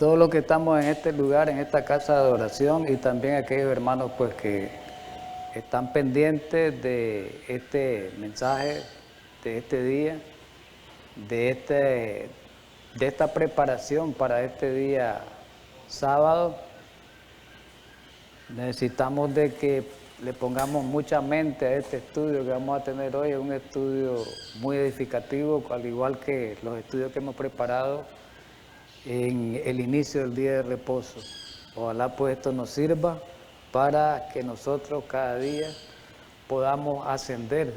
todos los que estamos en este lugar, en esta casa de adoración, y también aquellos hermanos pues que están pendientes de este mensaje, de este día, de esta preparación para este día sábado. Necesitamos de que le pongamos mucha mente a este estudio que vamos a tener hoy. Es un estudio muy edificativo, al igual que los estudios que hemos preparado en el inicio del día de reposo. Ojalá pues esto nos sirva para que nosotros cada día podamos ascender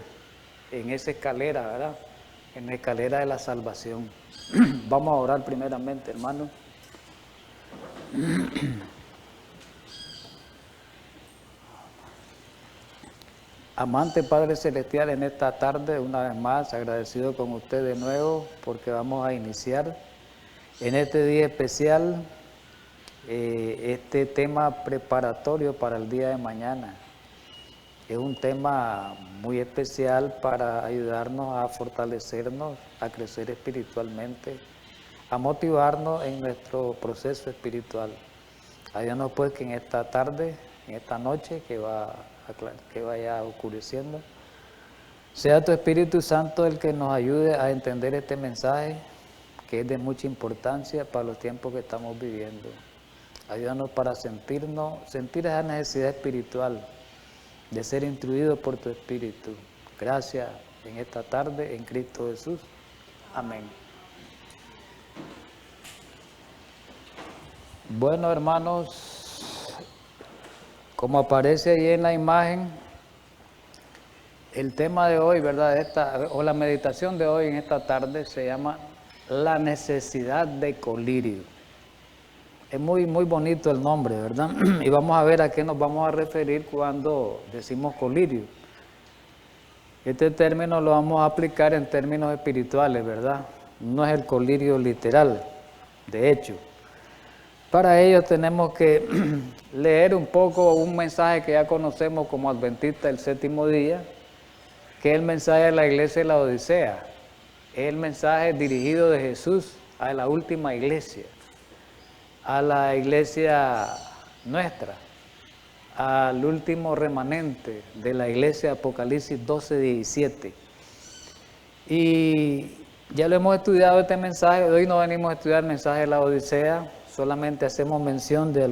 en esa escalera, ¿verdad? En la escalera de la salvación. Vamos a orar primeramente, hermano. Amante Padre Celestial, en esta tarde, una vez más, agradecido con usted de nuevo, porque vamos a iniciar en este día especial este tema preparatorio para el día de mañana. Es un tema muy especial para ayudarnos a fortalecernos, a crecer espiritualmente, a motivarnos en nuestro proceso espiritual. Ayúdanos pues que en esta tarde, en esta noche que vaya oscureciendo, sea tu Espíritu Santo el que nos ayude a entender este mensaje, que es de mucha importancia para los tiempos que estamos viviendo. Ayúdanos para sentir esa necesidad espiritual de ser instruidos por tu Espíritu. Gracias en esta tarde, en Cristo Jesús. Amén. Bueno, hermanos, como aparece ahí en la imagen, el tema de hoy, ¿verdad? O la meditación de hoy en esta tarde se llama la necesidad de colirio. Es muy bonito el nombre, ¿verdad? Y vamos a ver a qué nos vamos a referir cuando decimos colirio. Este término lo vamos a aplicar en términos espirituales, ¿verdad? No es el colirio literal, de hecho. Para ello tenemos que leer un poco un mensaje que ya conocemos como Adventista del Séptimo Día, que es el mensaje de la iglesia de la Odisea. Es el mensaje dirigido de Jesús a la última iglesia, a la iglesia nuestra, al último remanente de la iglesia Apocalipsis 12:17. Y ya lo hemos estudiado este mensaje. Hoy no venimos a estudiar el mensaje de la Odisea, solamente hacemos mención de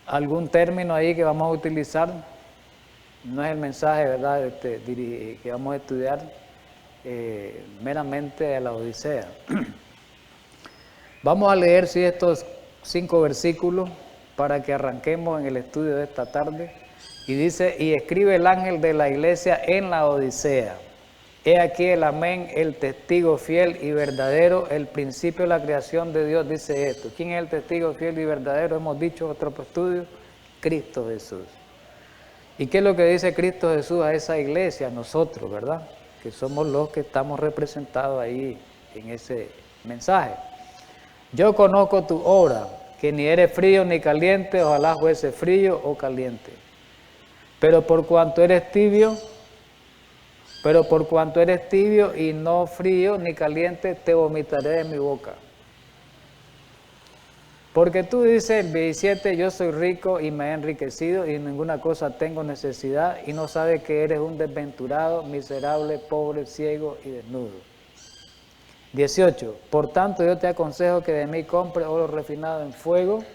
algún término ahí que vamos a utilizar. No es el mensaje, ¿verdad?, que vamos a estudiar meramente a la Odisea. Vamos a leer estos 5 versículos para que arranquemos en el estudio de esta tarde. Y dice: y escribe el ángel de la iglesia en la Odisea. He aquí el amén, el testigo fiel y verdadero, el principio de la creación de Dios, dice esto. ¿Quién es el testigo fiel y verdadero? Hemos dicho en otro estudio: Cristo Jesús. ¿Y qué es lo que dice Cristo Jesús a esa iglesia? Nosotros, ¿verdad? Que somos los que estamos representados ahí en ese mensaje. Yo conozco tu obra, que ni eres frío ni caliente, ojalá fuese frío o caliente. Pero por cuanto eres tibio y no frío ni caliente, te vomitaré de mi boca. Porque tú dices, el 17, yo soy rico y me he enriquecido y ninguna cosa tengo necesidad, y no sabes que eres un desventurado, miserable, pobre, ciego y desnudo. 18, por tanto yo te aconsejo que de mí compres oro refinado en fuego,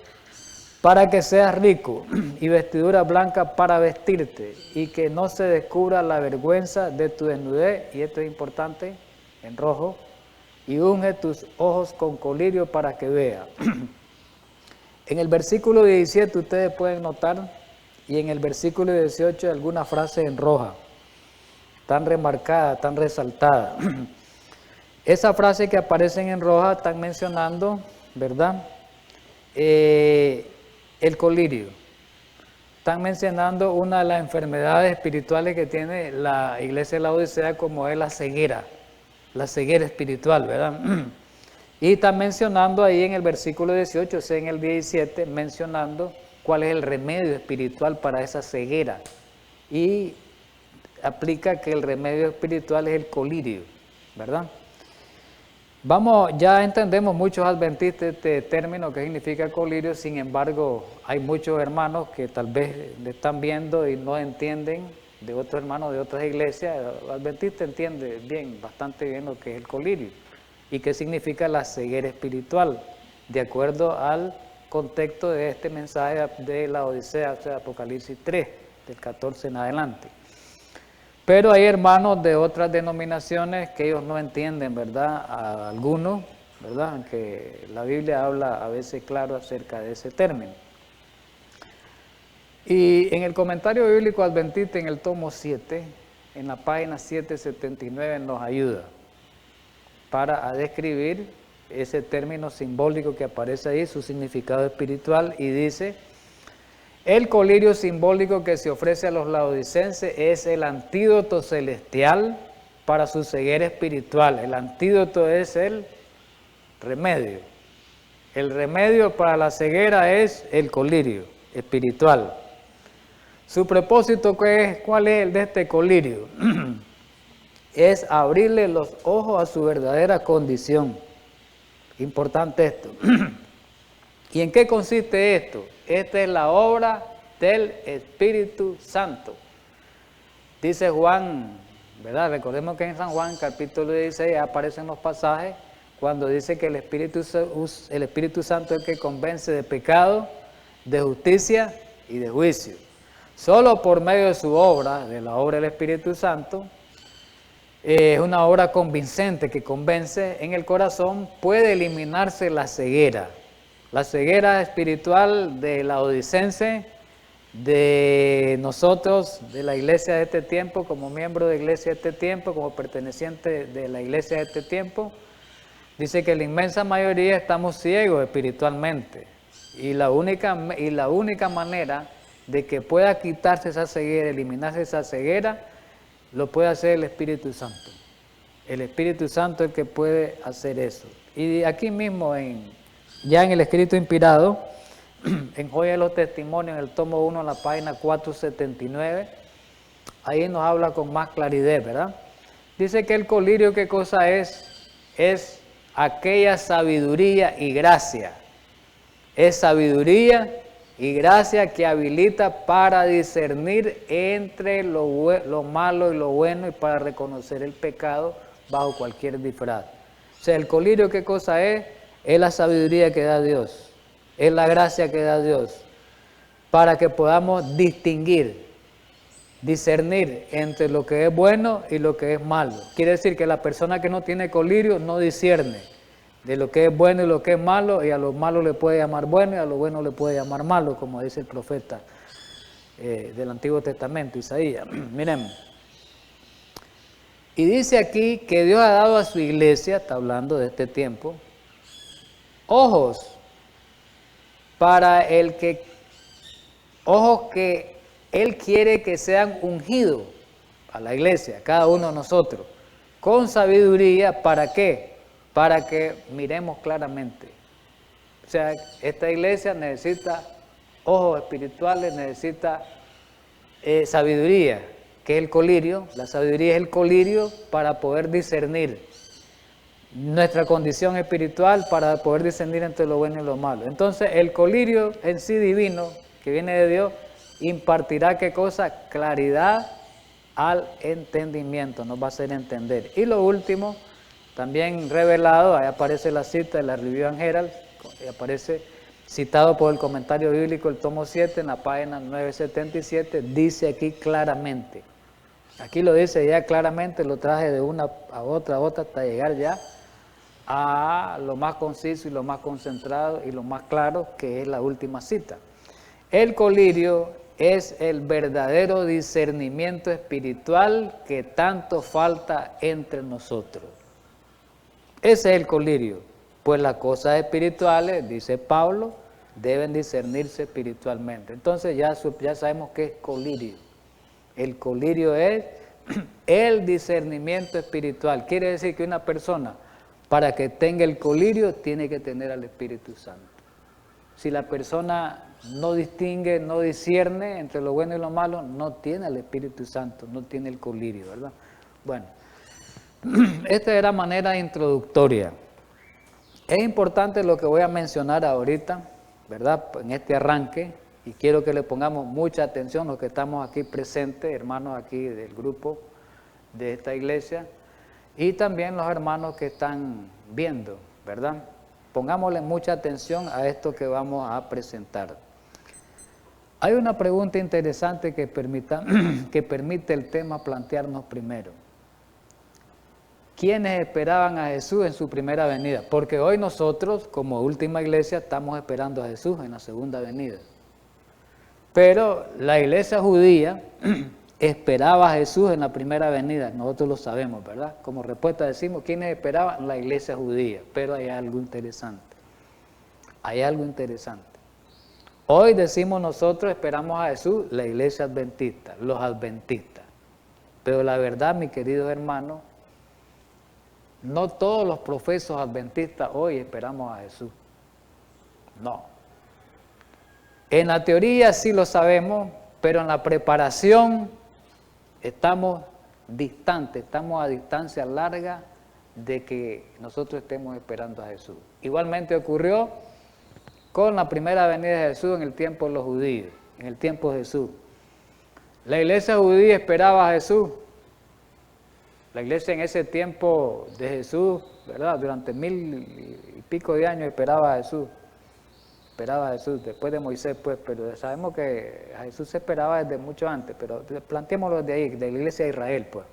para que seas rico, y vestidura blanca para vestirte, y que no se descubra la vergüenza de tu desnudez, y esto es importante, en rojo, y unge tus ojos con colirio para que vea. En el versículo 17 ustedes pueden notar, y en el versículo 18 alguna frase en roja, tan remarcada, tan resaltada. Esa frase que aparecen en roja están mencionando, ¿verdad?, el colirio. Están mencionando una de las enfermedades espirituales que tiene la iglesia de la Odisea, como es la ceguera espiritual, ¿verdad? Y están mencionando ahí en el versículo 18, o sea, en el 17, mencionando cuál es el remedio espiritual para esa ceguera. Y aplica que el remedio espiritual es el colirio, ¿verdad? Ya entendemos muchos adventistas este término que significa colirio, sin embargo, hay muchos hermanos que tal vez le están viendo y no entienden, de otros hermanos de otras iglesias. El adventista entiende bien, bastante bien lo que es el colirio y qué significa la ceguera espiritual, de acuerdo al contexto de este mensaje de la Odisea, o sea, Apocalipsis 3, del 14 en adelante. Pero hay hermanos de otras denominaciones que ellos no entienden, ¿verdad? A algunos, ¿verdad? Aunque la Biblia habla a veces claro acerca de ese término. Y en el comentario bíblico adventista en el tomo 7, en la página 779 nos ayuda para describir ese término simbólico que aparece ahí, su significado espiritual, y dice: el colirio simbólico que se ofrece a los laodicenses es el antídoto celestial para su ceguera espiritual. El antídoto es el remedio. El remedio para la ceguera es el colirio espiritual. Su propósito, ¿cuál es el de este colirio? Es abrirle los ojos a su verdadera condición. Importante esto. ¿Y en qué consiste esto? Esta es la obra del Espíritu Santo. Dice Juan, ¿verdad? Recordemos que en San Juan, capítulo 16, aparecen los pasajes cuando dice que el Espíritu Santo es el que convence de pecado, de justicia y de juicio. Solo por medio de su obra, de la obra del Espíritu Santo, es una obra convincente que convence en el corazón, puede eliminarse la ceguera. La ceguera espiritual de la odicense, de nosotros, de la iglesia de este tiempo, como miembro de la iglesia de este tiempo, como perteneciente de la iglesia de este tiempo, dice que la inmensa mayoría estamos ciegos espiritualmente. Y la única manera de que pueda quitarse esa ceguera, eliminarse esa ceguera, lo puede hacer el Espíritu Santo. El Espíritu Santo es el que puede hacer eso. Y aquí mismo, ya en el escrito inspirado, en Joya de los Testimonios, en el tomo 1, en la página 479, ahí nos habla con más claridad, ¿verdad? Dice que el colirio, ¿qué cosa es? Es aquella sabiduría y gracia. Es sabiduría y gracia que habilita para discernir entre lo malo y lo bueno y para reconocer el pecado bajo cualquier disfraz. O sea, el colirio, ¿qué cosa es? Es la sabiduría que da Dios, es la gracia que da Dios, para que podamos distinguir, discernir entre lo que es bueno y lo que es malo. Quiere decir que la persona que no tiene colirio no discierne de lo que es bueno y lo que es malo, y a lo malo le puede llamar bueno y a lo bueno le puede llamar malo, como dice el profeta del Antiguo Testamento, Isaías. Miren, y dice aquí que Dios ha dado a su iglesia, está hablando de este tiempo, ojos ojos que Él quiere que sean ungidos a la iglesia, cada uno de nosotros, con sabiduría. ¿Para qué? Para que miremos claramente. O sea, esta iglesia necesita ojos espirituales, necesita sabiduría, que es el colirio. La sabiduría es el colirio para poder discernir nuestra condición espiritual, para poder discernir entre lo bueno y lo malo. Entonces, el colirio en sí divino, que viene de Dios, impartirá ¿qué cosa? Claridad al entendimiento, nos va a hacer entender. Y lo último, también revelado, ahí aparece la cita de la Review and Herald, aparece citado por el comentario bíblico, el tomo 7, en la página 977, dice aquí claramente. Aquí lo dice ya claramente, lo traje de una a otra, hasta llegar ya a lo más conciso y lo más concentrado y lo más claro, que es la última cita. El colirio es el verdadero discernimiento espiritual que tanto falta entre nosotros. Ese es el colirio, pues las cosas espirituales, dice Pablo, deben discernirse espiritualmente. Entonces ya sabemos qué es colirio. El colirio es el discernimiento espiritual. Quiere decir que una persona, para que tenga el colirio, tiene que tener al Espíritu Santo. Si la persona no distingue, no discierne entre lo bueno y lo malo, no tiene al Espíritu Santo, no tiene el colirio, ¿verdad? Bueno, esta era manera introductoria. Es importante lo que voy a mencionar ahorita, ¿verdad? En este arranque, y quiero que le pongamos mucha atención los que estamos aquí presentes, hermanos aquí del grupo de esta iglesia, y también los hermanos que están viendo, ¿verdad? Pongámosle mucha atención a esto que vamos a presentar. Hay una pregunta interesante que permite el tema plantearnos primero. ¿Quiénes esperaban a Jesús en su primera venida? Porque hoy nosotros, como última iglesia, estamos esperando a Jesús en la segunda venida. Pero la iglesia judía esperaba a Jesús en la primera venida, nosotros lo sabemos, ¿verdad? Como respuesta decimos, ¿quiénes esperaban? La iglesia judía. Pero hay algo interesante. Hay algo interesante. Hoy decimos nosotros esperamos a Jesús, la iglesia adventista, los adventistas. Pero la verdad, mis queridos hermanos, no todos los profesos adventistas hoy esperamos a Jesús. No. En la teoría sí lo sabemos, pero en la preparación estamos distantes, estamos a distancia larga de que nosotros estemos esperando a Jesús. Igualmente ocurrió con la primera venida de Jesús en el tiempo de los judíos, en el tiempo de Jesús. La iglesia judía esperaba a Jesús. La iglesia en ese tiempo de Jesús, ¿verdad? Durante 1000 y pico de años esperaba a Jesús. Esperaba a Jesús, después de Moisés, pues, pero sabemos que a Jesús se esperaba desde mucho antes, pero planteémoslo desde ahí, de la iglesia de Israel, pues.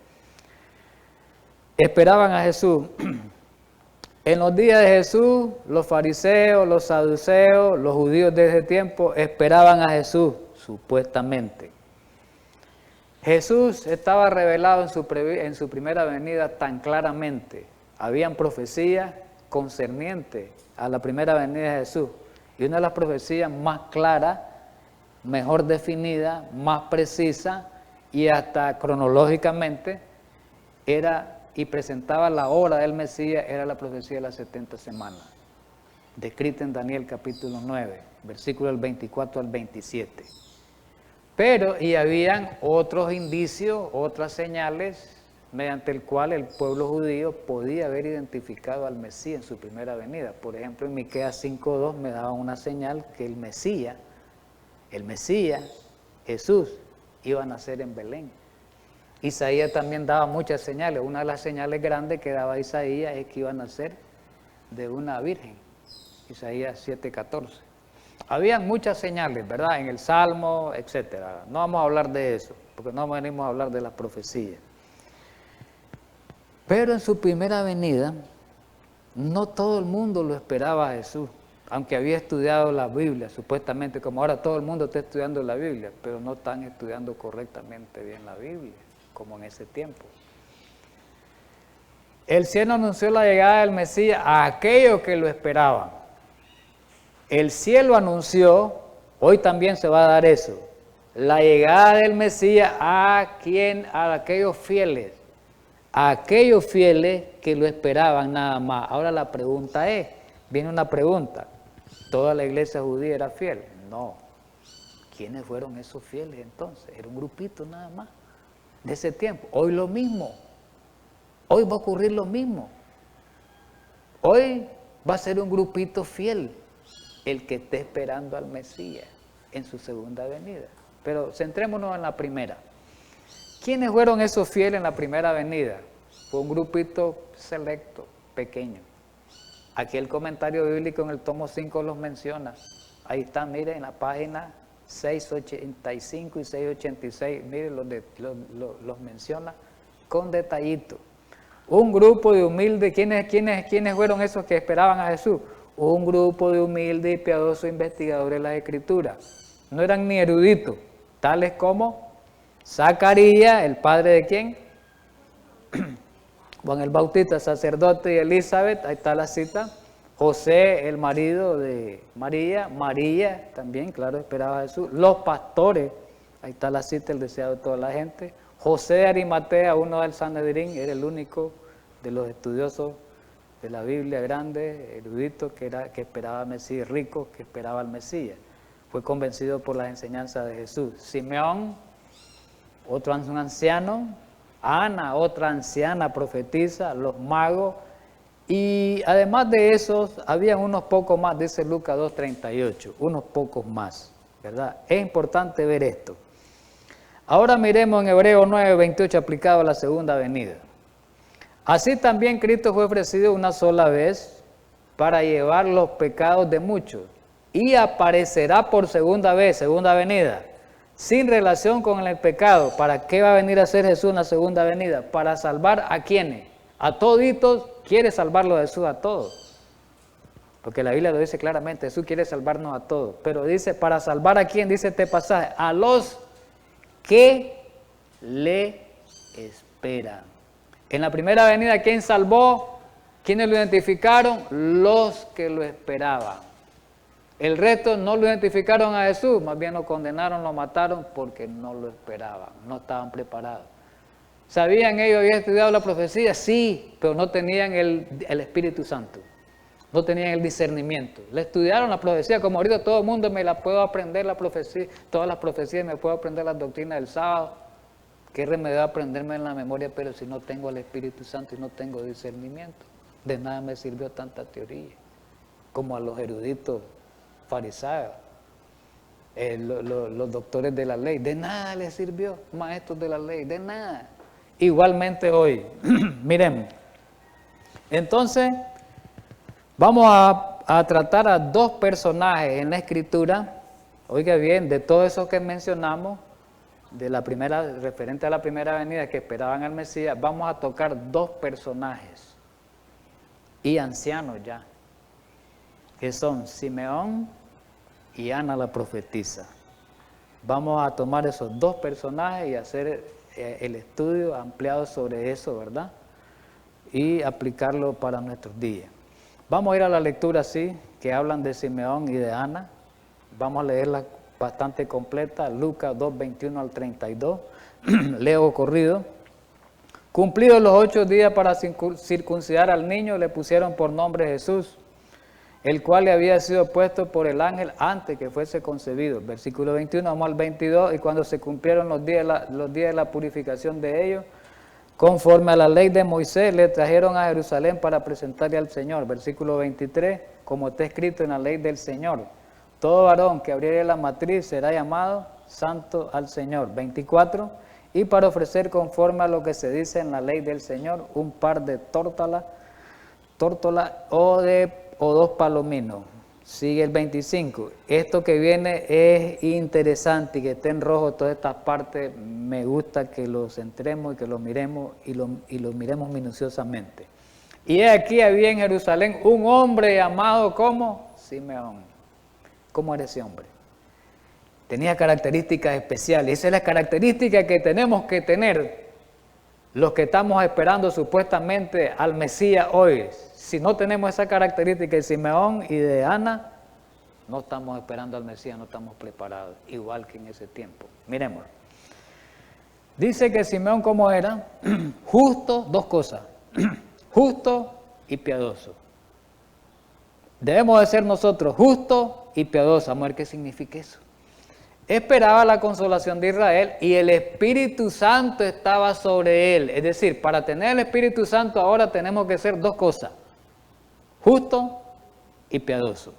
Esperaban a Jesús. En los días de Jesús, los fariseos, los saduceos, los judíos de ese tiempo esperaban a Jesús, supuestamente. Jesús estaba revelado en su primera venida tan claramente. Habían profecías concernientes a la primera venida de Jesús. Y una de las profecías más claras, mejor definida, más precisa y hasta cronológicamente era y presentaba la hora del Mesías, era la profecía de las 70 semanas, descrita en Daniel capítulo 9, versículos del 24 al 27. Pero, y habían otros indicios, otras señales, mediante el cual el pueblo judío podía haber identificado al Mesías en su primera venida. Por ejemplo, en Miqueas 5:2 me daba una señal que el Mesías, Jesús, iba a nacer en Belén. Isaías también daba muchas señales. Una de las señales grandes que daba Isaías es que iba a nacer de una virgen. Isaías 7:14. Habían muchas señales, ¿verdad? En el Salmo, etcétera. No vamos a hablar de eso, porque no venimos a hablar de las profecías. Pero en su primera venida, no todo el mundo lo esperaba a Jesús, aunque había estudiado la Biblia, supuestamente, como ahora todo el mundo está estudiando la Biblia, pero no están estudiando correctamente bien la Biblia, como en ese tiempo. El cielo anunció la llegada del Mesías a aquellos que lo esperaban. El cielo anunció, hoy también se va a dar eso, la llegada del Mesías a aquellos fieles que lo esperaban nada más. Ahora la pregunta es, viene una pregunta, ¿toda la iglesia judía era fiel? No. ¿Quiénes fueron esos fieles entonces? Era un grupito nada más de ese tiempo. Hoy lo mismo, hoy va a ocurrir lo mismo. Hoy va a ser un grupito fiel el que esté esperando al Mesías en su segunda venida. Pero centrémonos en la primera. ¿Quiénes fueron esos fieles en la primera venida? Fue un grupito selecto, pequeño. Aquí el comentario bíblico en el tomo 5 los menciona. Ahí está, miren, en la página 685 y 686, miren, los menciona con detallito. Un grupo de humildes, ¿quiénes fueron esos que esperaban a Jesús? Un grupo de humildes y piadosos investigadores de las Escrituras. No eran ni eruditos, tales como Zacarías, el padre de ¿quién? Juan el Bautista, sacerdote, y Elizabeth, ahí está la cita. José, el marido de María, María también, claro, esperaba a Jesús. Los pastores, ahí está la cita, el deseado de toda la gente. José de Arimatea, uno del Sanedrín, era el único de los estudiosos de la Biblia grande, erudito, que esperaba al Mesías, rico, que esperaba al Mesías. Fue convencido por las enseñanzas de Jesús. Simeón, otro anciano. Ana, otra anciana profetisa. Los magos, Y además de esos, habían unos pocos más, dice Lucas 2:38, unos pocos más, ¿verdad? Es importante ver esto. Ahora miremos en Hebreos 9:28 aplicado a la segunda venida. Así también Cristo fue ofrecido una sola vez para llevar los pecados de muchos y aparecerá por segunda vez, segunda venida, sin relación con el pecado. ¿Para qué va a venir a hacer Jesús una segunda venida? Para salvar a quienes, a toditos, quiere salvarlo Jesús a todos. Porque la Biblia lo dice claramente, Jesús quiere salvarnos a todos. Pero dice, ¿para salvar a quién? Dice este pasaje, a los que le esperan. En la primera venida, ¿quién salvó? ¿Quiénes lo identificaron? Los que lo esperaban. El resto no lo identificaron a Jesús, más bien lo condenaron, lo mataron porque no lo esperaban, no estaban preparados. ¿Sabían ellos, habían estudiado la profecía? Sí, pero no tenían el Espíritu Santo, no tenían el discernimiento. Le estudiaron la profecía, como ahorita todo el mundo me la puedo aprender, la profecía, todas las profecías, me puedo aprender las doctrinas del sábado. ¿Qué remedio aprenderme en la memoria? Pero si no tengo el Espíritu Santo y no tengo discernimiento, de nada me sirvió tanta teoría, como a los eruditos fariseos, los doctores de la ley, de nada les sirvió, maestros de la ley, de nada. Igualmente hoy, miremos. Entonces, vamos a tratar a dos personajes en la Escritura, oiga bien, de todos esos que mencionamos, de la primera, referente a la primera venida que esperaban al Mesías, vamos a tocar dos personajes y ancianos ya, que son Simeón y Ana la profetisa. Vamos a tomar esos dos personajes y hacer el estudio ampliado sobre eso, ¿verdad? Y aplicarlo para nuestros días. Vamos a ir a la lectura así, que hablan de Simeón y de Ana. Vamos a leerla bastante completa, Lucas 2:21 al 32, leo corrido. Cumplidos los 8 días para circuncidar al niño, le pusieron por nombre Jesús, el cual le había sido puesto por el ángel antes que fuese concebido. Versículo 21, vamos al 22, y cuando se cumplieron los días de la purificación de ellos, conforme a la ley de Moisés, le trajeron a Jerusalén para presentarle al Señor. Versículo 23, como está escrito en la ley del Señor, todo varón que abriere la matriz será llamado santo al Señor. 24, y para ofrecer conforme a lo que se dice en la ley del Señor, un par de tórtola o 2 palominos. Sigue el 25. Esto que viene es interesante y que esté en rojo todas estas partes. Me gusta que lo centremos y que lo miremos y lo miremos minuciosamente. Y aquí había en Jerusalén un hombre llamado como Simeón. ¿Cómo era ese hombre? Tenía características especiales. Esa es la característica que tenemos que tener los que estamos esperando supuestamente al Mesías hoy. Si no tenemos esa característica de Simeón y de Ana, no estamos esperando al Mesías, no estamos preparados, igual que en ese tiempo. Miremos. Dice que Simeón, ¿cómo era? Justo, dos cosas, justo y piadoso. Debemos de ser nosotros justos y piadosos. Vamos a ver qué significa eso. Esperaba la consolación de Israel y el Espíritu Santo estaba sobre él. Es decir, para tener el Espíritu Santo ahora tenemos que ser dos cosas, justo y piadoso.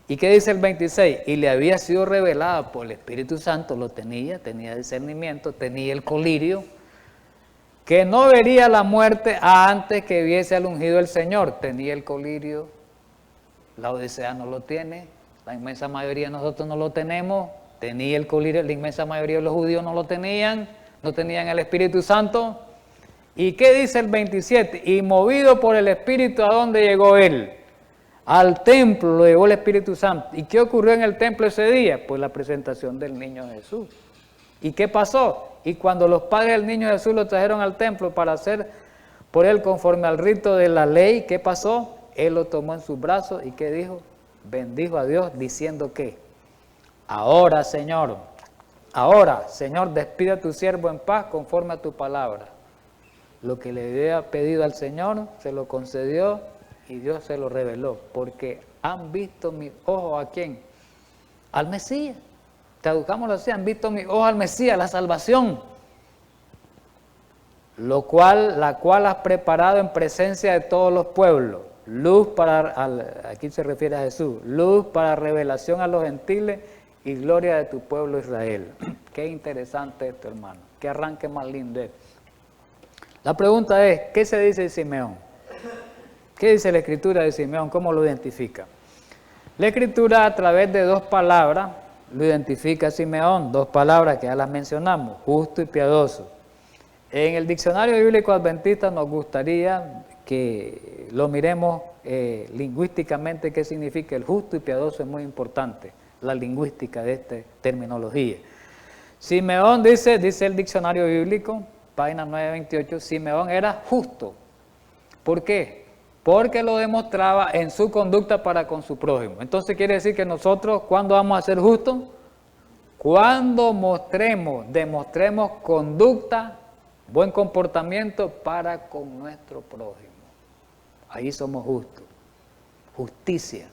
¿Y qué dice el 26? Y le había sido revelada por el Espíritu Santo, lo tenía discernimiento, tenía el colirio, que no vería la muerte antes que viese al ungido del Señor. Tenía el colirio, la Odisea no lo tiene, la inmensa mayoría de nosotros no lo tenemos. Tenía el colirio, la inmensa mayoría de los judíos no lo tenían, no tenían el Espíritu Santo. ¿Y qué dice el 27? Y movido por el Espíritu, ¿a dónde llegó él? Al templo lo llevó el Espíritu Santo. ¿Y qué ocurrió en el templo ese día? Pues la presentación del niño Jesús. ¿Y qué pasó? Y cuando los padres del niño Jesús lo trajeron al templo para hacer por él conforme al rito de la ley, ¿qué pasó? Él lo tomó en sus brazos y ¿qué dijo? Bendijo a Dios diciendo que ahora, Señor, despide a tu siervo en paz conforme a tu palabra. Lo que le había pedido al Señor se lo concedió y Dios se lo reveló, porque han visto mis ojos ¿a quién? Al Mesías. Traduzcámoslo así, han visto mis ojos al Mesías, la salvación. la cual has preparado en presencia de todos los pueblos, luz aquí se refiere a Jesús, luz para revelación a los gentiles y gloria de tu pueblo Israel. Qué interesante esto, hermano, qué arranque más lindo es. La pregunta es, ¿qué se dice de Simeón? ¿Qué dice la Escritura de Simeón? ¿Cómo lo identifica? La Escritura a través de dos palabras lo identifica a Simeón, dos palabras que ya las mencionamos, justo y piadoso. En el diccionario bíblico adventista nos gustaría que lo miremos lingüísticamente qué significa el justo y piadoso, es muy importante la lingüística de esta terminología. Simeón dice el diccionario bíblico, página 928, Simeón era justo. ¿Por qué? Porque lo demostraba en su conducta para con su prójimo. Entonces quiere decir que nosotros, ¿cuándo vamos a ser justos? Cuando demostremos conducta, buen comportamiento para con nuestro prójimo. Ahí somos justos. Justicia.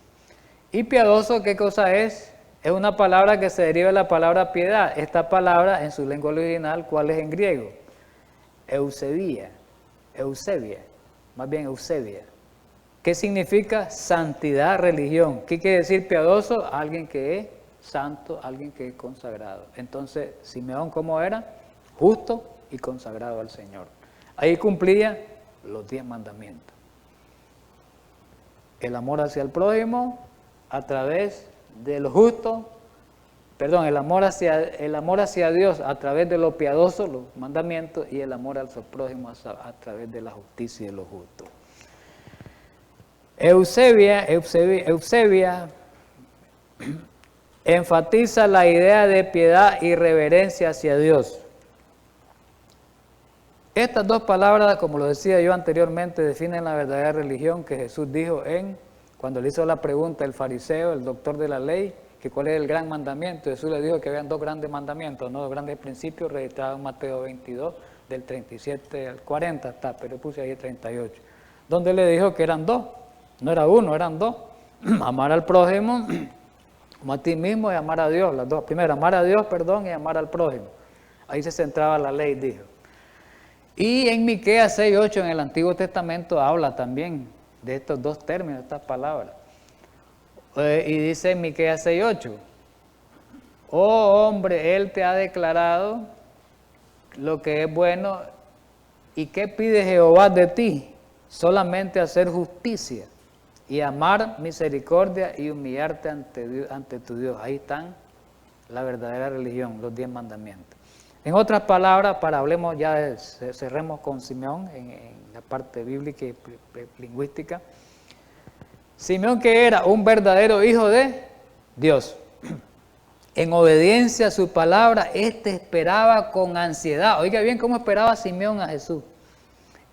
Y piadoso, ¿qué cosa es? Es una palabra que se deriva de la palabra piedad. Esta palabra en su lengua original, ¿cuál es en griego? Eusebia. ¿Qué significa santidad, religión? ¿Qué quiere decir piadoso? Alguien que es santo, alguien que es consagrado. Entonces, Simeón, ¿cómo era? Justo y consagrado al Señor. Ahí cumplía los 10 mandamientos. El amor hacia el prójimo a través de lo justo, el amor hacia Dios a través de lo piadoso, los mandamientos, y el amor al prójimo a través de la justicia y de lo justo. Eusebia enfatiza la idea de piedad y reverencia hacia Dios. Estas dos palabras, como lo decía yo anteriormente, definen la verdadera religión que Jesús dijo cuando le hizo la pregunta el fariseo, el doctor de la ley, que cuál es el gran mandamiento. Jesús le dijo que habían dos grandes mandamientos, dos grandes principios registrados en Mateo 22, del 37 al 40 está, pero puse ahí 38, donde le dijo que eran dos, no era uno, eran dos. Amar al prójimo como a ti mismo y amar a Dios, las dos. Primero, amar a Dios, y amar al prójimo. Ahí se centraba la ley, dijo. Y en Miqueas 6:8 en el Antiguo Testamento habla también de estos dos términos, estas palabras. Y dice en Miqueas 6:8, oh hombre, Él te ha declarado lo que es bueno, ¿y qué pide Jehová de ti? Solamente hacer justicia y amar misericordia y humillarte ante tu Dios. Ahí están la verdadera religión, los 10 mandamientos. En otras palabras, hablemos ya, cerremos con Simeón en la parte bíblica y lingüística. Simeón, que era un verdadero hijo de Dios. En obediencia a su palabra, esperaba con ansiedad. Oiga bien cómo esperaba Simeón a Jesús.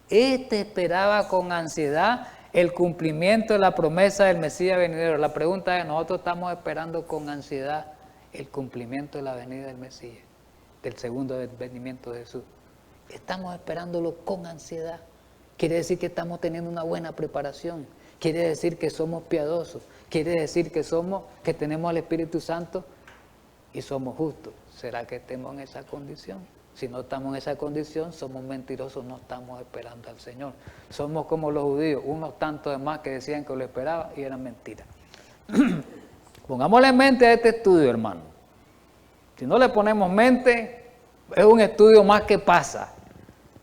Esperaba con ansiedad el cumplimiento de la promesa del Mesías venidero. La pregunta es, ¿nosotros estamos esperando con ansiedad el cumplimiento de la venida del Mesías, del segundo venimiento de Jesús? Estamos esperándolo con ansiedad. Quiere decir que estamos teniendo una buena preparación. Quiere decir que somos piadosos. Quiere decir que tenemos al Espíritu Santo y somos justos. ¿Será que estemos en esa condición? Si no estamos en esa condición, somos mentirosos, no estamos esperando al Señor. Somos como los judíos, unos tantos de más que decían que lo esperaban y eran mentiras. Pongámosle en mente a este estudio, hermano. Si no le ponemos mente, es un estudio más que pasa.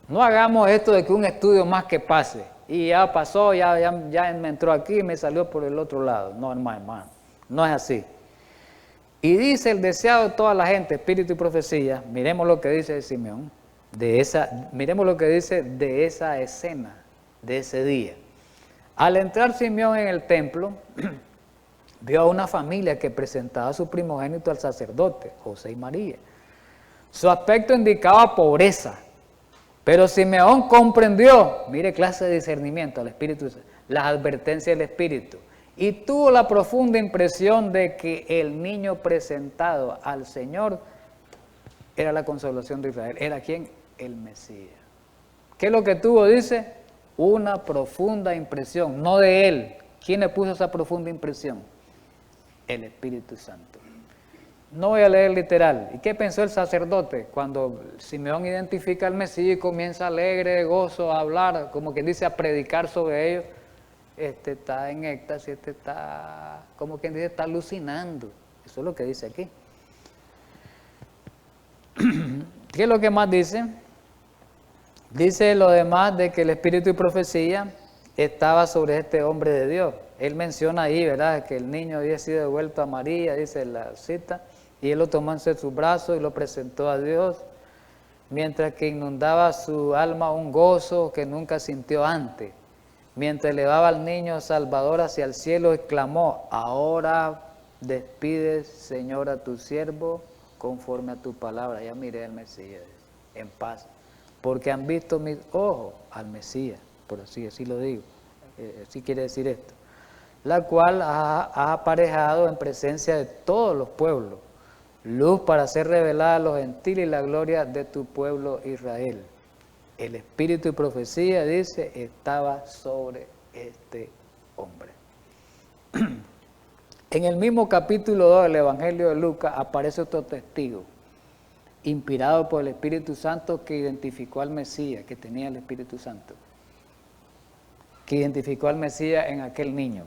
No hagamos esto de que un estudio más que pase. Y ya pasó, ya me entró aquí y me salió por el otro lado. No, hermano, no es así. Y dice el deseado de toda la gente, espíritu y profecía. Miremos lo que dice Simeón, miremos lo que dice de esa escena, de ese día. Al entrar Simeón en el templo, vio a una familia que presentaba a su primogénito al sacerdote, José y María. Su aspecto indicaba pobreza, pero Simeón comprendió, mire clase de discernimiento al Espíritu, las advertencias del Espíritu, y tuvo la profunda impresión de que el niño presentado al Señor era la consolación de Israel. ¿Era quién? El Mesías. ¿Qué es lo que tuvo? Dice, una profunda impresión, no de él. ¿Quién le puso esa profunda impresión? El Espíritu Santo. No voy a leer literal. ¿Y qué pensó el sacerdote? Cuando Simeón identifica al Mesías y comienza alegre, de gozo, a hablar, como quien dice, a predicar sobre ellos, este está en éxtasis, este está, como quien dice, está alucinando. Eso es lo que dice aquí. ¿Qué es lo que más dice? Dice lo demás de que el espíritu y profecía estaba sobre este hombre de Dios. Él menciona ahí, ¿verdad?, que el niño había sido devuelto a María, dice la cita, y él lo tomó en sus brazos y lo presentó a Dios, mientras que inundaba su alma un gozo que nunca sintió antes. Mientras elevaba al niño Salvador hacia el cielo, exclamó: ahora despides, Señor, a tu siervo conforme a tu palabra. Ya miré al Mesías en paz, porque han visto mis ojos al Mesías, por así lo digo, así quiere decir esto, la cual ha aparejado en presencia de todos los pueblos, luz para ser revelada a los gentiles y la gloria de tu pueblo Israel. El espíritu y profecía, dice, estaba sobre este hombre. En el mismo capítulo 2 del Evangelio de Lucas aparece otro testigo, inspirado por el Espíritu Santo, que identificó al Mesías, que tenía el Espíritu Santo, que identificó al Mesías en aquel niño.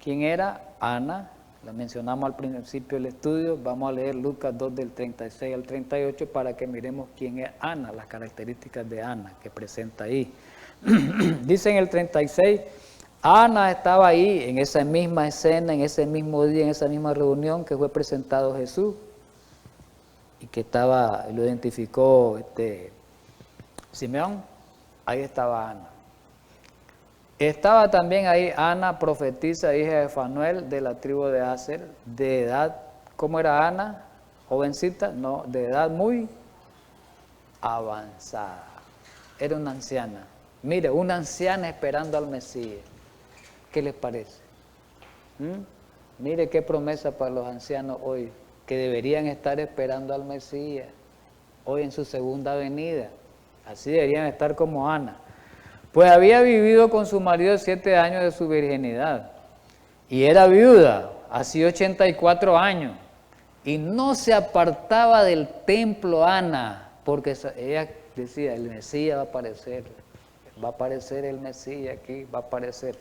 ¿Quién era? Ana, la mencionamos al principio del estudio. Vamos a leer Lucas 2 del 36 al 38 para que miremos quién es Ana, las características de Ana que presenta ahí. Dice en el 36, Ana estaba ahí en esa misma escena, en ese mismo día, en esa misma reunión que fue presentado Jesús y que lo identificó Simeón. Ahí estaba Ana. Estaba también ahí Ana, profetisa, hija de Fanuel, de la tribu de Aser, de edad, ¿cómo era Ana? Jovencita, no, de edad muy avanzada. Era una anciana. Mire, una anciana esperando al Mesías. ¿Qué les parece? Mire qué promesa para los ancianos hoy, que deberían estar esperando al Mesías, hoy en su segunda venida. Así deberían estar como Ana. Pues había vivido con su marido 7 años de su virginidad y era viuda, hacía 84 años, y no se apartaba del templo Ana, porque ella decía, el Mesías va a aparecer el Mesías aquí, va a aparecer.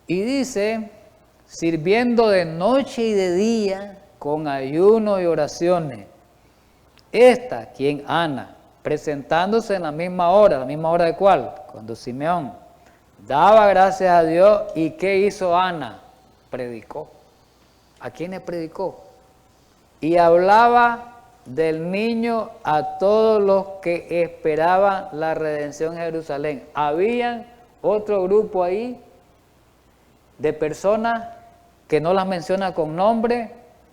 Y dice, sirviendo de noche y de día, con ayuno y oraciones. Esta, ¿quién? Ana, presentándose en la misma hora ¿de cuál? Cuando Simeón daba gracias a Dios. ¿Y qué hizo Ana? Predicó. ¿A quiénes predicó? Y hablaba del niño a todos los que esperaban la redención en Jerusalén. Había otro grupo ahí de personas que no las menciona con nombre,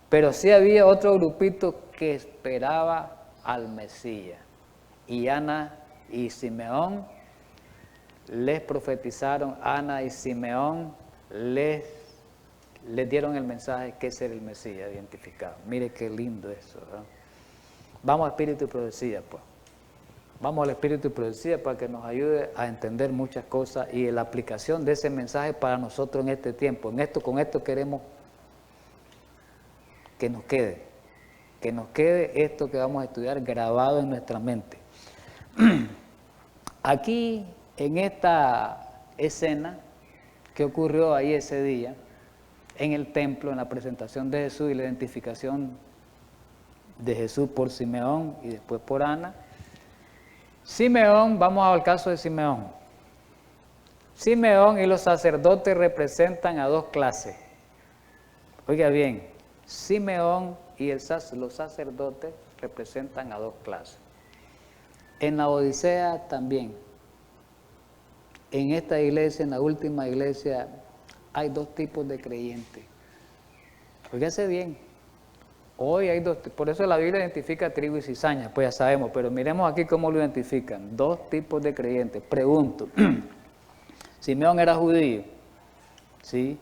pero sí había otro grupito que esperaba al Mesías. Y Ana y Simeón les profetizaron, Ana y Simeón les dieron el mensaje que ese era el Mesías identificado. Mire qué lindo eso, ¿verdad? Vamos al espíritu y profecía, pues. Vamos al espíritu y profecía para que nos ayude a entender muchas cosas y la aplicación de ese mensaje para nosotros en este tiempo. Con esto queremos que nos quede esto que vamos a estudiar grabado en nuestra mente. Aquí, en esta escena que ocurrió ahí ese día, en el templo, en la presentación de Jesús y la identificación de Jesús por Simeón y después por Ana. Simeón, vamos al caso de Simeón. Simeón y los sacerdotes representan a dos clases. Oiga bien, Simeón y los sacerdotes representan a dos clases. En la Odisea también. En esta iglesia, en la última iglesia, hay dos tipos de creyentes. Fíjese bien. Hoy hay dos, por eso la Biblia identifica trigo y cizaña, pues ya sabemos, pero miremos aquí cómo lo identifican. Dos tipos de creyentes. Pregunto, ¿Simeón era judío? Sí.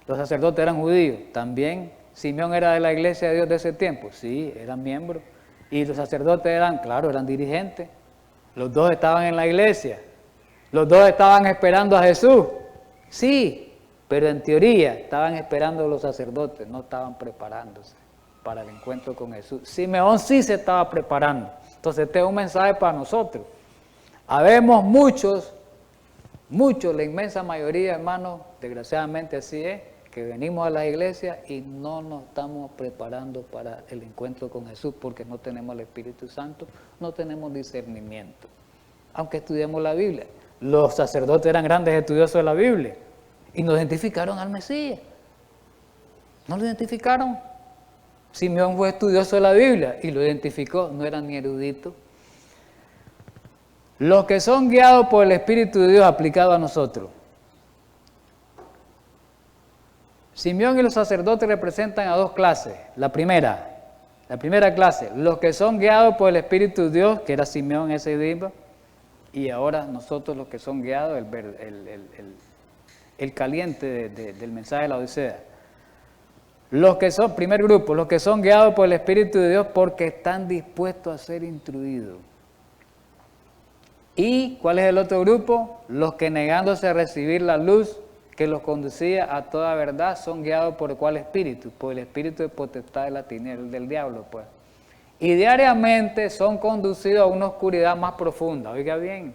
¿Los sacerdotes eran judíos? También. ¿Simeón era de la iglesia de Dios de ese tiempo? Sí, eran miembros. ¿Y los sacerdotes eran? Claro, eran dirigentes. Los dos estaban en la iglesia. Los dos estaban esperando a Jesús. Sí, pero en teoría estaban esperando a los sacerdotes, no estaban preparándose. para el encuentro con Jesús. Simeón sí se estaba preparando. Entonces este es un mensaje para nosotros. Habemos muchos, la inmensa mayoría, hermanos, desgraciadamente así es, que venimos a las iglesias y no nos estamos preparando para el encuentro con Jesús porque no tenemos el Espíritu Santo, no tenemos discernimiento. Aunque estudiemos la Biblia. Los sacerdotes eran grandes estudiosos de la Biblia y no identificaron al Mesías. ¿No lo identificaron? Simeón fue estudioso de la Biblia y lo identificó, no era ni erudito. Los que son guiados por el Espíritu de Dios aplicado a nosotros. Simeón y los sacerdotes representan a dos clases. La primera clase, los que son guiados por el Espíritu de Dios, que era Simeón ese día, y ahora nosotros los que son guiados, el caliente del mensaje de la Odisea. Los que son, primer grupo, los que son guiados por el Espíritu de Dios porque están dispuestos a ser instruidos. ¿Y cuál es el otro grupo? Los que negándose a recibir la luz que los conducía a toda verdad son guiados por ¿cuál espíritu? Por el espíritu de potestad de la tiniebla, del diablo, pues. Y diariamente son conducidos a una oscuridad más profunda. Oiga bien,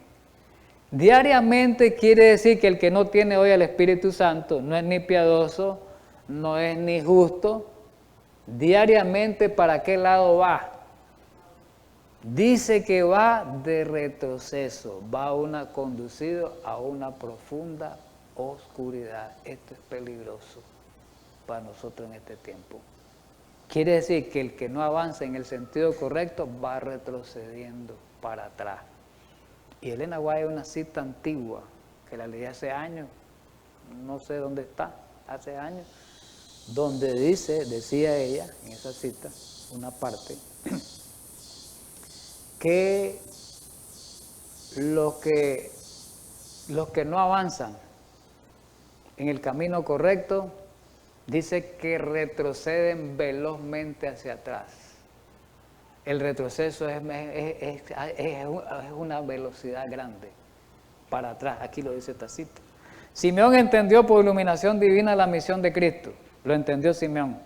diariamente quiere decir que el que no tiene hoy al Espíritu Santo no es ni piadoso, no es ni justo. Diariamente, ¿para qué lado va? Dice que va de retroceso, va conducido a una profunda oscuridad. Esto es peligroso para nosotros en este tiempo. Quiere decir que el que no avanza en el sentido correcto va retrocediendo para atrás. Y Elena White es una cita antigua que la leí hace años, no sé dónde está, hace años, donde decía ella en esa cita, una parte, que los que no avanzan en el camino correcto, dice que retroceden velozmente hacia atrás. El retroceso es una velocidad grande para atrás. Aquí lo dice esta cita. Simeón entendió por iluminación divina la misión de Cristo. Lo entendió Simeón.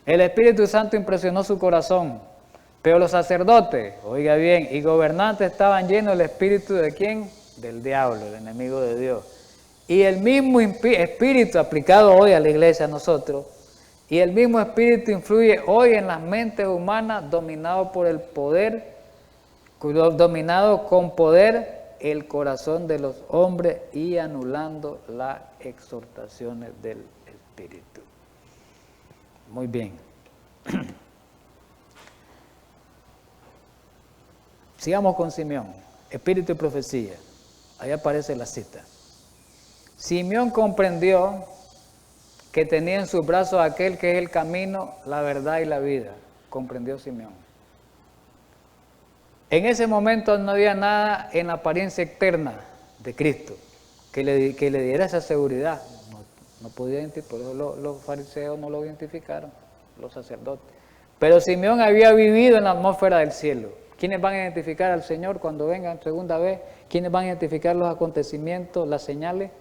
El Espíritu Santo impresionó su corazón. Pero los sacerdotes, oiga bien, y gobernantes estaban llenos del espíritu ¿de quién? Del diablo, el enemigo de Dios. Y el mismo espíritu aplicado hoy a la iglesia, a nosotros, y el mismo espíritu influye hoy en las mentes humanas dominado por el poder, dominado con poder el corazón de los hombres y anulando las exhortaciones del espíritu. Muy bien. Sigamos con Simeón, espíritu y profecía. Ahí aparece la cita. Simeón comprendió que tenía en sus brazos aquel que es el camino, la verdad y la vida. Comprendió Simeón. En ese momento no había nada en la apariencia externa de Cristo que le diera esa seguridad. No podía identificar, por eso los fariseos no lo identificaron, los sacerdotes. Pero Simeón había vivido en la atmósfera del cielo. ¿Quiénes van a identificar al Señor cuando vengan segunda vez? ¿Quiénes van a identificar los acontecimientos, las señales?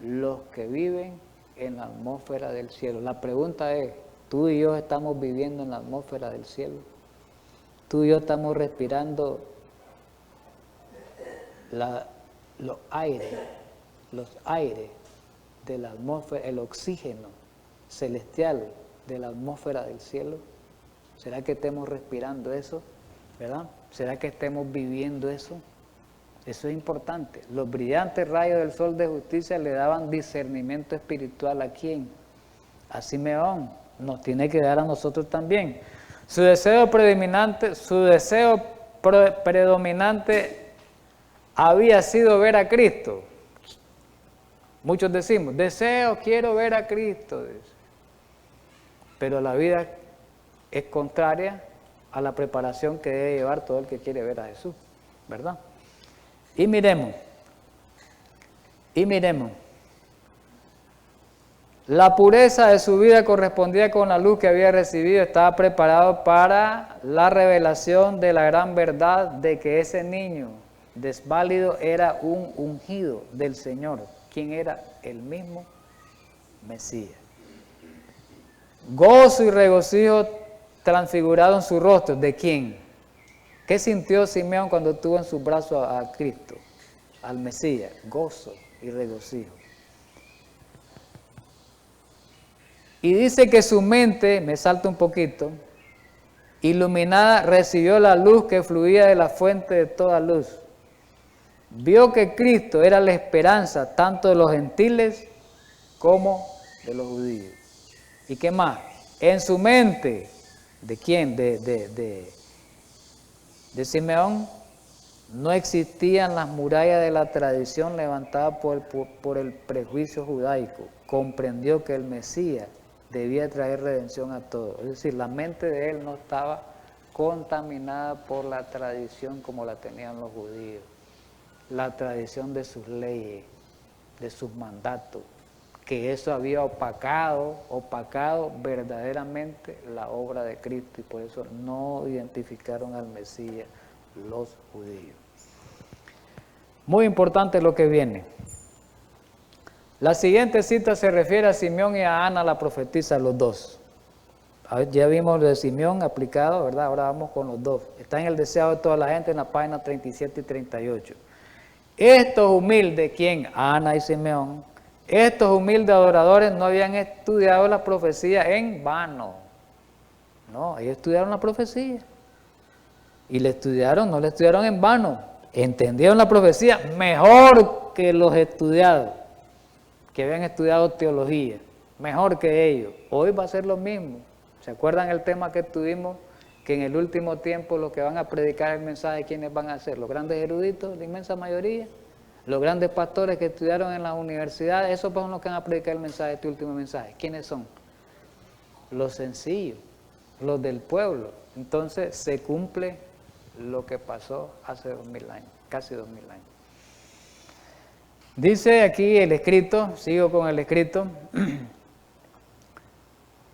Los que viven en la atmósfera del cielo. La pregunta es, ¿tú y yo estamos viviendo en la atmósfera del cielo? ¿Tú y yo estamos respirando los aires de la atmósfera, el oxígeno celestial de la atmósfera del cielo? ¿Será que estemos respirando eso? ¿Verdad? ¿Será que estemos viviendo eso? Eso es importante. Los brillantes rayos del sol de justicia le daban discernimiento espiritual ¿a quién? A Simeón. Nos tiene que dar a nosotros también. Su deseo predominante había sido ver a Cristo. Muchos decimos, quiero ver a Cristo. Pero la vida es contraria a la preparación que debe llevar todo el que quiere ver a Jesús, ¿verdad? Y miremos, la pureza de su vida correspondía con la luz que había recibido, estaba preparado para la revelación de la gran verdad de que ese niño desválido era un ungido del Señor, quien era el mismo Mesías. Gozo y regocijo transfigurado en su rostro. ¿De quién? ¿Qué sintió Simeón cuando tuvo en sus brazos a Cristo, al Mesías? Gozo y regocijo. Y dice que su mente, me salta un poquito, iluminada, recibió la luz que fluía de la fuente de toda luz. Vio que Cristo era la esperanza tanto de los gentiles como de los judíos. ¿Y qué más? En su mente, ¿de quién? De Simeón, no existían las murallas de la tradición levantadas por el prejuicio judaico. Comprendió que el Mesías debía traer redención a todos. Es decir, la mente de él no estaba contaminada por la tradición como la tenían los judíos. La tradición de sus leyes, de sus mandatos, que eso había opacado verdaderamente la obra de Cristo, y por eso no identificaron al Mesías los judíos. Muy importante lo que viene. La siguiente cita se refiere a Simeón y a Ana, la profetisa, los dos. Ya vimos lo de Simeón aplicado, ¿verdad? Ahora vamos con los dos. Está en el deseo de toda la gente en la página 37 y 38. Estos humildes, ¿quién? Ana y Simeón. Estos humildes adoradores no habían estudiado la profecía en vano. No, ellos estudiaron la profecía. Y no la estudiaron en vano. Entendieron la profecía mejor que los estudiados, que habían estudiado teología, mejor que ellos. Hoy va a ser lo mismo. ¿Se acuerdan el tema que tuvimos? Que en el último tiempo los que van a predicar el mensaje, ¿quiénes van a ser? Los grandes eruditos, la inmensa mayoría. Los grandes pastores que estudiaron en las universidades, esos son los que van a predicar el mensaje, este último mensaje. ¿Quiénes son? Los sencillos, los del pueblo. Entonces se cumple lo que pasó hace 2000 años, casi 2000 años. Dice aquí el escrito, sigo con el escrito,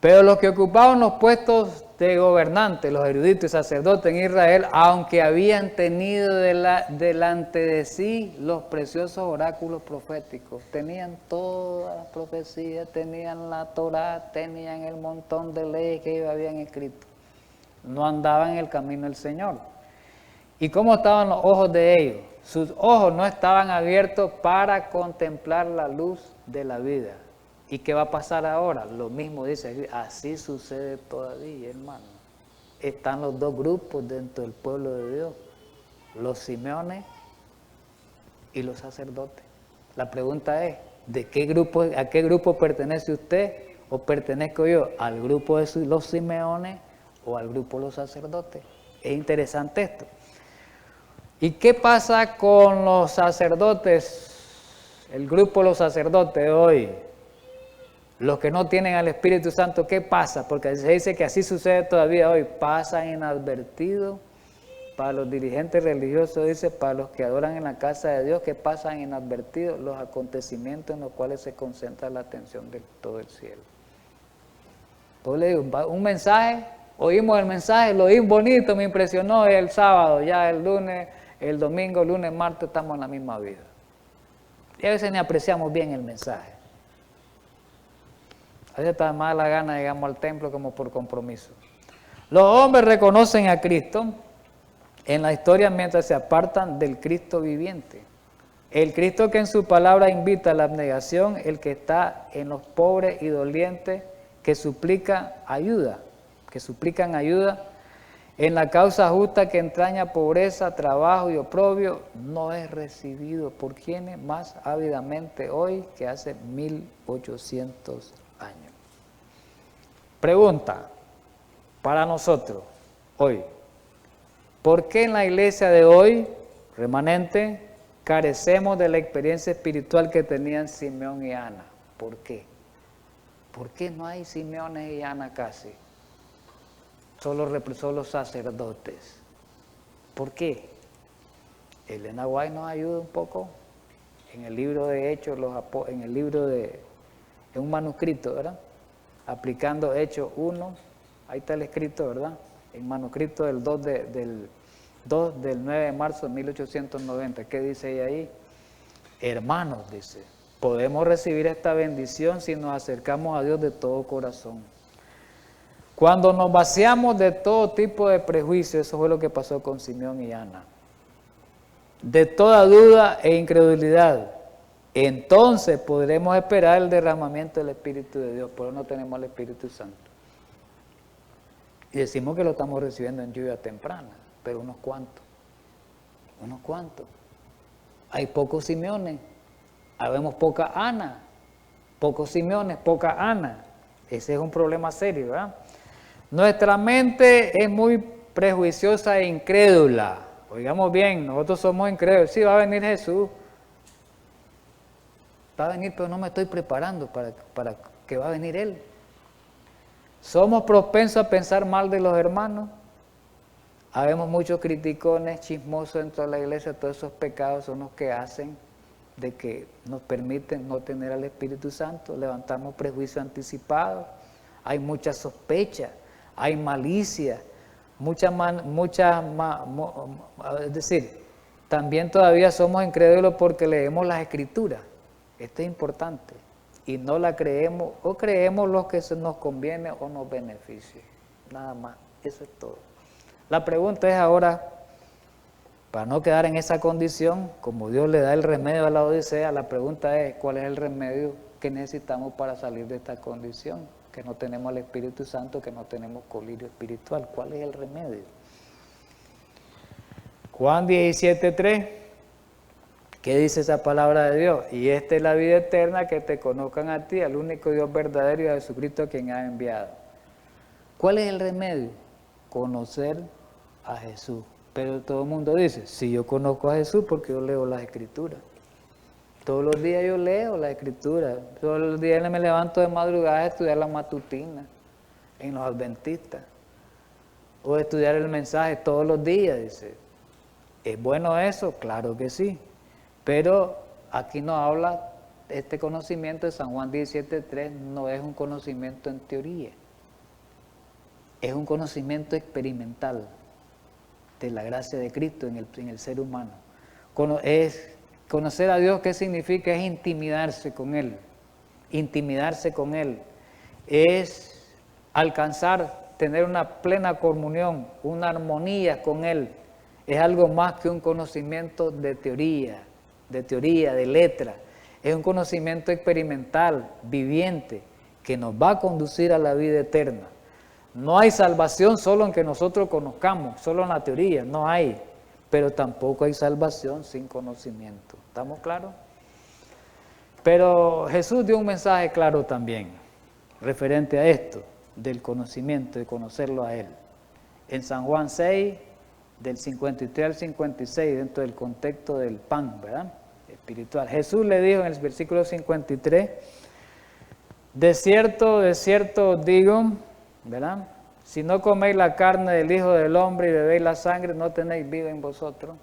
pero los que ocupaban los puestos de gobernantes, los eruditos y sacerdotes en Israel, aunque habían tenido delante de sí los preciosos oráculos proféticos, tenían todas las profecías, tenían la Torá, tenían el montón de leyes que ellos habían escrito, no andaban en el camino del Señor. ¿Y cómo estaban los ojos de ellos? Sus ojos no estaban abiertos para contemplar la luz de la vida. ¿Y qué va a pasar ahora? Lo mismo dice, así sucede todavía, hermano. Están los dos grupos dentro del pueblo de Dios, los Simeones y los sacerdotes. La pregunta es, ¿a qué grupo pertenece usted o pertenezco yo? ¿Al grupo de los Simeones o al grupo de los sacerdotes? Es interesante esto. ¿Y qué pasa con los sacerdotes, el grupo de los sacerdotes hoy? Los que no tienen al Espíritu Santo, ¿qué pasa? Porque se dice que así sucede todavía hoy. Pasan inadvertidos para los dirigentes religiosos, dice, para los que adoran en la casa de Dios, que pasan inadvertidos los acontecimientos en los cuales se concentra la atención de todo el cielo. Pues le digo, un mensaje, oímos el mensaje, lo oí bonito, me impresionó el sábado, ya el lunes, el domingo, lunes, martes, estamos en la misma vida. Y a veces ni apreciamos bien el mensaje. A veces está más la gana, llegamos al templo como por compromiso. Los hombres reconocen a Cristo en la historia mientras se apartan del Cristo viviente. El Cristo que en su palabra invita a la abnegación, el que está en los pobres y dolientes, que suplican ayuda, en la causa justa que entraña pobreza, trabajo y oprobio, no es recibido por quienes más ávidamente hoy que hace 1800 años. Pregunta para nosotros hoy, ¿por qué en la iglesia de hoy, remanente, carecemos de la experiencia espiritual que tenían Simeón y Ana? ¿Por qué? ¿Por qué no hay Simeones y Ana casi? Solo sacerdotes. ¿Por qué? Elena White nos ayuda un poco en el libro de Hechos, en un manuscrito, ¿verdad? Aplicando Hechos 1, ahí está el escrito, ¿verdad? En manuscrito del 2 del 9 de marzo de 1890. ¿Qué dice ella ahí? Hermanos, dice, podemos recibir esta bendición si nos acercamos a Dios de todo corazón. Cuando nos vaciamos de todo tipo de prejuicios, eso fue lo que pasó con Simeón y Ana, de toda duda e incredulidad, entonces podremos esperar el derramamiento del Espíritu de Dios, pero no tenemos el Espíritu Santo. Y decimos que lo estamos recibiendo en lluvia temprana, pero unos cuantos. Hay pocos Simeones, habemos poca Ana, pocos Simeones, poca Ana. Ese es un problema serio, ¿verdad? Nuestra mente es muy prejuiciosa e incrédula. Oigamos bien, nosotros somos incrédulos. Sí, va a venir Jesús. Va a venir, pero no me estoy preparando para que va a venir Él. Somos propensos a pensar mal de los hermanos. Habemos muchos criticones, chismosos dentro de la iglesia. Todos esos pecados son los que hacen de que nos permiten no tener al Espíritu Santo. Levantamos prejuicios anticipados. Hay mucha sospecha, hay malicia, es decir, también todavía somos incrédulos porque leemos las Escrituras. Esto es importante. Y no la creemos, o creemos lo que nos conviene o nos beneficie. Nada más, eso es todo. La pregunta es ahora, para no quedar en esa condición, como Dios le da el remedio a la Odisea, la pregunta es, ¿cuál es el remedio que necesitamos para salir de esta condición? Que no tenemos al Espíritu Santo, que no tenemos colirio espiritual. ¿Cuál es el remedio? Juan 17:3, ¿qué dice esa palabra de Dios? Y esta es la vida eterna, que te conozcan a ti, al único Dios verdadero, y a Jesucristo, a quien ha enviado. ¿Cuál es el remedio? Conocer a Jesús. Pero todo el mundo dice, si yo conozco a Jesús, porque yo leo las Escrituras. Todos los días yo leo la Escritura. Todos los días me levanto de madrugada a estudiar la matutina en los adventistas. O estudiar el mensaje todos los días, dice. ¿Es bueno eso? Claro que sí. Pero aquí nos habla, este conocimiento de San Juan 17:3 no es un conocimiento en teoría. Es un conocimiento experimental de la gracia de Cristo en el ser humano. Conocer a Dios, ¿qué significa? Es intimidarse con Él. Intimidarse con Él. Es alcanzar, tener una plena comunión, una armonía con Él. Es algo más que un conocimiento de teoría, de letra. Es un conocimiento experimental, viviente, que nos va a conducir a la vida eterna. No hay salvación solo en que nosotros conozcamos, solo en la teoría, no hay. Pero tampoco hay salvación sin conocimiento. ¿Estamos claros? Pero Jesús dio un mensaje claro también, referente a esto, del conocimiento, de conocerlo a Él. En San Juan 6, del 53 al 56, dentro del contexto del pan, ¿verdad? Espiritual. Jesús le dijo en el versículo 53, de cierto os digo, ¿verdad? Si no coméis la carne del Hijo del Hombre y bebéis la sangre, no tenéis vida en vosotros.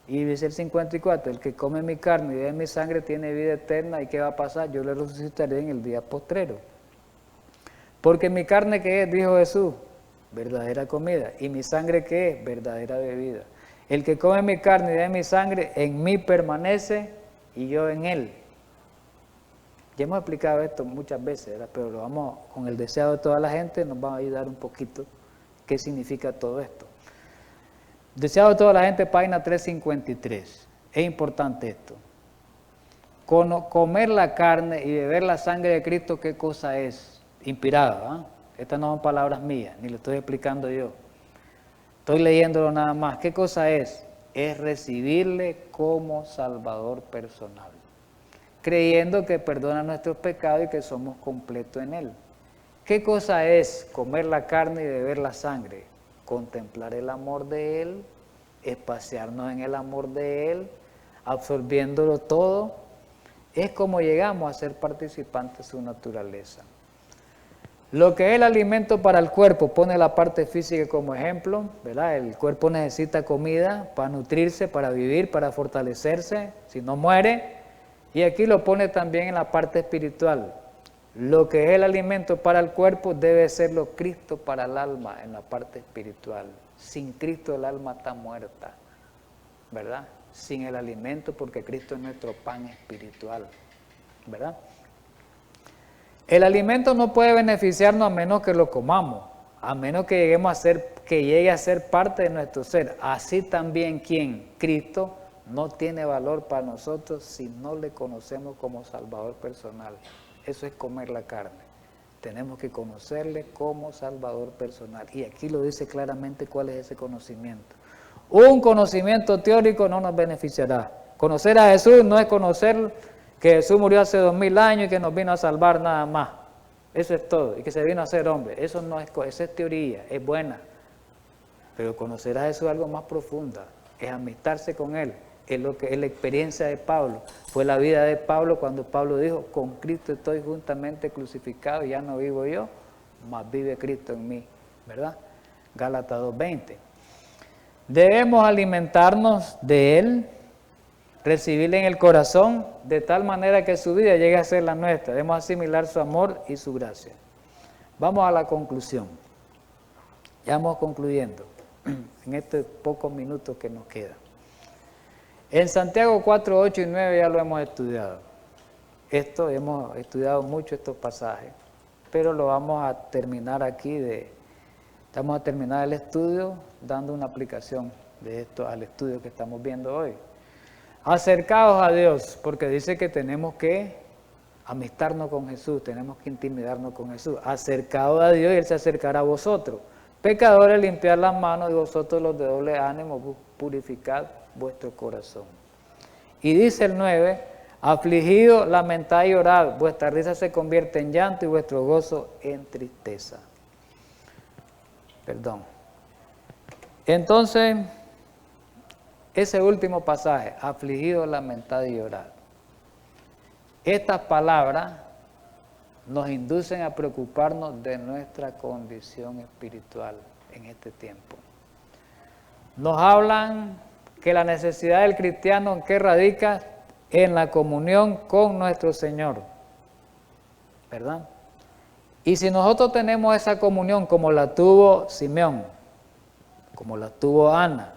Y dice el 54, el que come mi carne y bebe mi sangre tiene vida eterna. ¿Y qué va a pasar? Yo le resucitaré en el día postrero. Porque mi carne, ¿qué es? Dijo Jesús, verdadera comida. ¿Y mi sangre qué es? Verdadera bebida. El que come mi carne y bebe mi sangre, en mí permanece y yo en él. Ya hemos explicado esto muchas veces, ¿verdad? Pero lo vamos, con el deseo de toda la gente, nos va a ayudar un poquito qué significa todo esto. Deseo de toda la gente, página 353. Es importante esto. Comer la carne y beber la sangre de Cristo, ¿qué cosa es? Inspirada, ¿eh? Estas no son palabras mías, ni lo estoy explicando yo. Estoy leyéndolo nada más. ¿Qué cosa es? Es recibirle como Salvador personal, creyendo que perdona nuestros pecados y que somos completos en Él. ¿Qué cosa es comer la carne y beber la sangre? Contemplar el amor de Él, espaciarnos en el amor de Él, absorbiéndolo todo. Es como llegamos a ser participantes de su naturaleza. Lo que es el alimento para el cuerpo, pone la parte física como ejemplo, ¿verdad? El cuerpo necesita comida para nutrirse, para vivir, para fortalecerse, si no muere. Y aquí lo pone también en la parte espiritual. Lo que es el alimento para el cuerpo debe serlo Cristo para el alma en la parte espiritual. Sin Cristo el alma está muerta, ¿verdad? Sin el alimento, porque Cristo es nuestro pan espiritual, ¿verdad? El alimento no puede beneficiarnos a menos que lo comamos, a menos que llegue a ser parte de nuestro ser. Así también, ¿quién? Cristo no tiene valor para nosotros si no le conocemos como Salvador personal. Eso es comer la carne. Tenemos que conocerle como Salvador personal. Y aquí lo dice claramente cuál es ese conocimiento. Un conocimiento teórico no nos beneficiará. Conocer a Jesús no es conocer que Jesús murió hace 2000 años y que nos vino a salvar nada más. Eso es todo. Y que se vino a ser hombre. Eso no es, esa es teoría, es buena. Pero conocer a Jesús es algo más profunda. Es amistarse con Él. Es lo que es la experiencia de Pablo. Fue la vida de Pablo cuando Pablo dijo, con Cristo estoy juntamente crucificado y ya no vivo yo, mas vive Cristo en mí. ¿Verdad? Gálatas 2:20. Debemos alimentarnos de Él, recibirle en el corazón, de tal manera que su vida llegue a ser la nuestra. Debemos asimilar su amor y su gracia. Vamos a la conclusión. Ya vamos concluyendo en estos pocos minutos que nos quedan. En Santiago 4, 8 y 9 ya lo hemos estudiado. Hemos estudiado mucho estos pasajes, pero lo vamos a terminar aquí. Vamos a terminar el estudio dando una aplicación de esto al estudio que estamos viendo hoy. Acercaos a Dios, porque dice que tenemos que amistarnos con Jesús, tenemos que intimidarnos con Jesús. Acercaos a Dios y Él se acercará a vosotros. Pecadores, limpiad las manos, y vosotros los de doble ánimo, purificad vuestro corazón. Y dice el 9, afligido, lamentad y orad, vuestra risa se convierte en llanto y vuestro gozo en tristeza. Perdón. Entonces, ese último pasaje, afligido, lamentad y orad. Estas palabras nos inducen a preocuparnos de nuestra condición espiritual en este tiempo. Nos hablan que la necesidad del cristiano en qué radica en la comunión con nuestro Señor, ¿verdad? Y si nosotros tenemos esa comunión como la tuvo Simeón, como la tuvo Ana,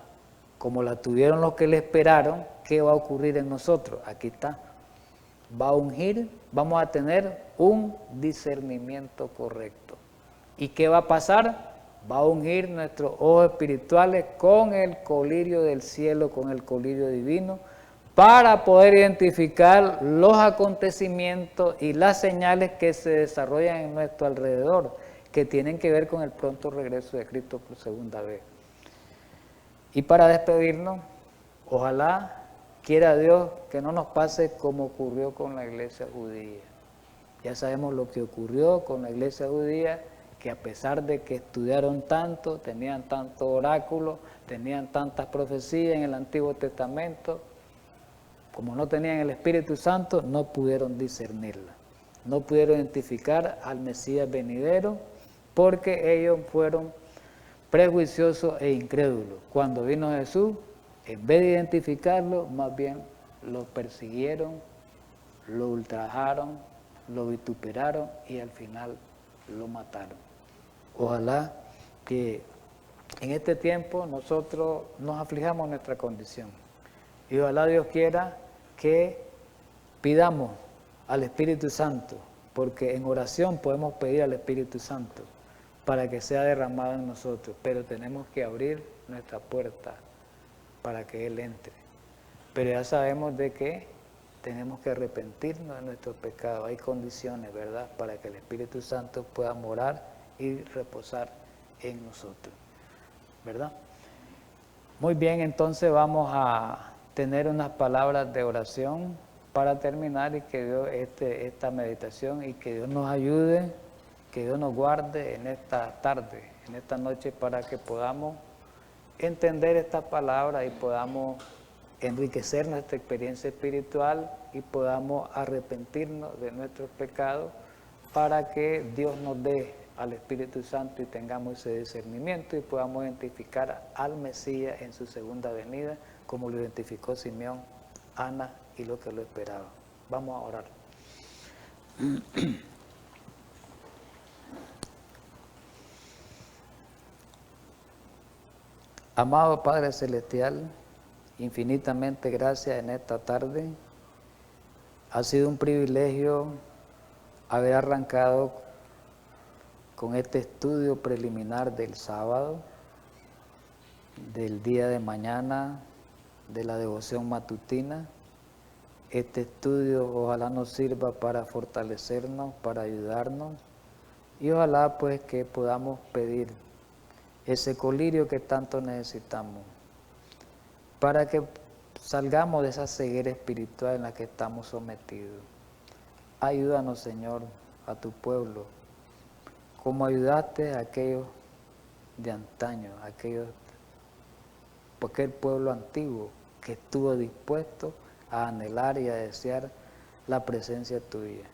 como la tuvieron los que le esperaron, ¿qué va a ocurrir en nosotros? Aquí está. Va a ungir, vamos a tener un discernimiento correcto. ¿Y qué va a pasar? Va a ungir nuestros ojos espirituales con el colirio del cielo, con el colirio divino, para poder identificar los acontecimientos y las señales que se desarrollan en nuestro alrededor, que tienen que ver con el pronto regreso de Cristo por segunda vez. Y para despedirnos, ojalá quiera Dios que no nos pase como ocurrió con la iglesia judía. Ya sabemos lo que ocurrió con la iglesia judía, que a pesar de que estudiaron tanto, tenían tantos oráculos, tenían tantas profecías en el Antiguo Testamento, como no tenían el Espíritu Santo, no pudieron discernirla. No pudieron identificar al Mesías venidero, porque ellos fueron prejuiciosos e incrédulos. Cuando vino Jesús, en vez de identificarlo, más bien lo persiguieron, lo ultrajaron, lo vituperaron y al final lo mataron. Ojalá que en este tiempo nosotros nos aflijamos nuestra condición. Y ojalá Dios quiera que pidamos al Espíritu Santo, porque en oración podemos pedir al Espíritu Santo para que sea derramado en nosotros, pero tenemos que abrir nuestra puerta para que Él entre. Pero ya sabemos de que tenemos que arrepentirnos de nuestros pecados. Hay condiciones, ¿verdad?, para que el Espíritu Santo pueda morar y reposar en nosotros, ¿verdad? Muy bien, entonces vamos a tener unas palabras de oración para terminar y que Dios esta meditación y que Dios nos ayude, que Dios nos guarde en esta tarde, en esta noche, para que podamos entender esta palabra y podamos enriquecer nuestra experiencia espiritual y podamos arrepentirnos de nuestros pecados para que Dios nos dé al Espíritu Santo y tengamos ese discernimiento y podamos identificar al Mesías en su segunda venida, como lo identificó Simeón, Ana y lo que lo esperaba. Vamos a orar. Amado Padre Celestial, infinitamente gracias en esta tarde. Ha sido un privilegio haber arrancado con este estudio preliminar del sábado, del día de mañana, de la devoción matutina. Este estudio ojalá nos sirva para fortalecernos, para ayudarnos, y ojalá pues que podamos pedir ese colirio que tanto necesitamos, para que salgamos de esa ceguera espiritual en la que estamos sometidos. Ayúdanos, Señor, a tu pueblo, como ayudaste a aquellos de antaño, aquel pueblo antiguo que estuvo dispuesto a anhelar y a desear la presencia tuya.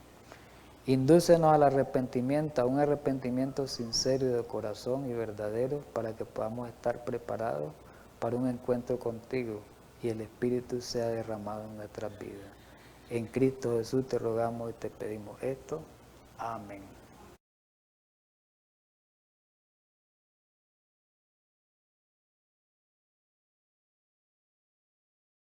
Indúcenos al arrepentimiento, a un arrepentimiento sincero y de corazón y verdadero, para que podamos estar preparados para un encuentro contigo y el Espíritu sea derramado en nuestras vidas. En Cristo Jesús te rogamos y te pedimos esto. Amén.